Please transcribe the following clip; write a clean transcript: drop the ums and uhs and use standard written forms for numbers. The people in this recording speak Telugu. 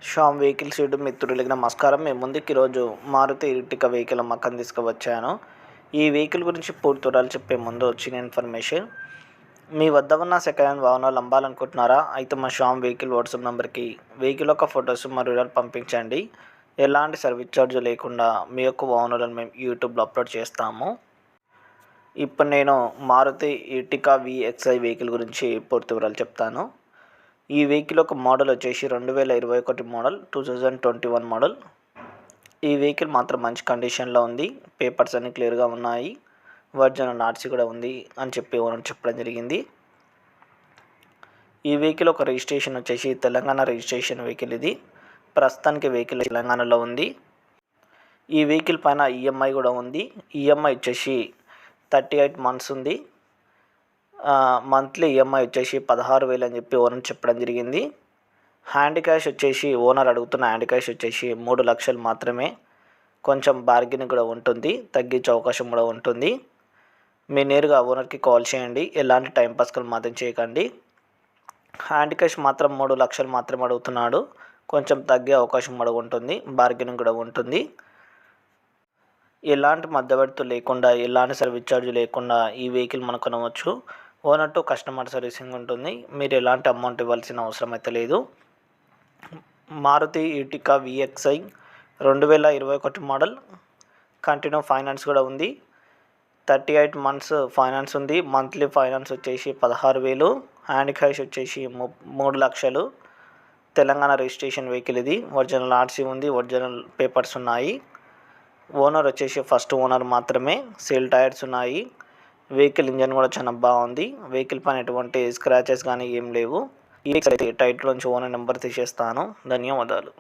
శ్యామ్ వెహికల్స్ యూట్యూబ్ మిత్రులకి నమస్కారం. మేము ముందుకు ఈరోజు మారుతి ఎర్టిగా వెహికల్ అమ్మకానికి తీసుకువచ్చాను. ఈ వెహికల్ గురించి పూర్తి వివరాలు చెప్పే ముందు వచ్చిన ఇన్ఫర్మేషన్, మీ వద్ద ఉన్న సెకండ్ హ్యాండ్ వాహనాలు అమ్మాలనుకుంటున్నారా? అయితే మా శ్యామ్ వెహికల్ వాట్సాప్ నెంబర్కి వెహికల్ యొక్క ఫొటోస్ మరియు వివరాలు పంపించండి. ఎలాంటి సర్వీస్ ఛార్జ్ లేకుండా మీ యొక్క వాహనాలను మేము యూట్యూబ్లో అప్లోడ్ చేస్తాము. ఇప్పుడు నేను మారుతి ఎర్టిగా VXi వెహికల్ గురించి పూర్తి వివరాలు చెప్తాను. ఈ వెహికల్ ఒక మోడల్ వచ్చేసి 2021 మోడల్, 2021 మోడల్. ఈ వెహికల్ మాత్రం మంచి కండిషన్లో ఉంది. పేపర్స్ అన్నీ క్లియర్గా ఉన్నాయి. ఒరిజినల్ ఆర్సీ కూడా ఉంది అని చెప్పడం జరిగింది. ఈ వెహికల్ ఒక రిజిస్ట్రేషన్ వచ్చేసి తెలంగాణ రిజిస్ట్రేషన్ వెహికల్. ఇది ప్రస్తుతానికి వెహికల్ తెలంగాణలో ఉంది. ఈ వెహికల్ పైన ఈఎంఐ కూడా ఉంది. ఈఎంఐ వచ్చేసి 38 మంత్స్ ఉంది. మంత్లీ ఈఎంఐ వచ్చేసి 16,000 అని చెప్పి ఓనర్ చెప్పడం జరిగింది. హ్యాండ్ క్యాష్ వచ్చేసి ఓనర్ అడుగుతున్న హ్యాండ్ క్యాష్ వచ్చేసి 3 లక్షలు మాత్రమే. కొంచెం బార్గెనింగ్ కూడా ఉంటుంది, తగ్గించే అవకాశం కూడా ఉంటుంది. మీరు నేరుగా ఓనర్కి కాల్ చేయండి, ఎలాంటి టైంపాస్లు మాత్రం చేయకండి. హ్యాండ్ క్యాష్ మాత్రం 3 లక్షలు మాత్రమే అడుగుతున్నాడు. కొంచెం తగ్గే అవకాశం కూడా ఉంటుంది, బార్గెనింగ్ కూడా ఉంటుంది. ఎలాంటి మధ్యవర్తులు లేకుండా, ఎలాంటి సర్వీస్ ఛార్జ్ లేకుండా ఈ వెహికల్ మనం కొనవచ్చు. ఓనర్ టు కస్టమర్ సర్వీసింగ్ ఉంటుంది. మీరు ఎలాంటి అమౌంట్ ఇవ్వాల్సిన అవసరం అయితే లేదు. మారుతి ఎర్టిగా VXi 2021 మోడల్. కంటిన్యూ ఫైనాన్స్ కూడా ఉంది. 38 మంత్స్ ఫైనాన్స్ ఉంది. మంత్లీ ఫైనాన్స్ వచ్చేసి 16,000. హ్యాండ్ క్యాష్ వచ్చేసి 3 లక్షలు. Telangana registration vehicle. ఇది ఒరిజినల్ ఆర్సీ ఉంది, ఒరిజినల్ పేపర్స్ ఉన్నాయి. ఓనర్ వచ్చేసి ఫస్ట్ ఓనర్ మాత్రమే. సేల్ టైర్స్ ఉన్నాయి. వెహికల్ ఇంజన్ కూడా చాలా బాగుంది. వెహికల్ పైన ఎటువంటి స్క్రాచెస్ కానీ ఏం లేవు. ఈ టైటిల్ నుంచి ఓనర్ నెంబర్ తీసేస్తాను. ధన్యవాదాలు.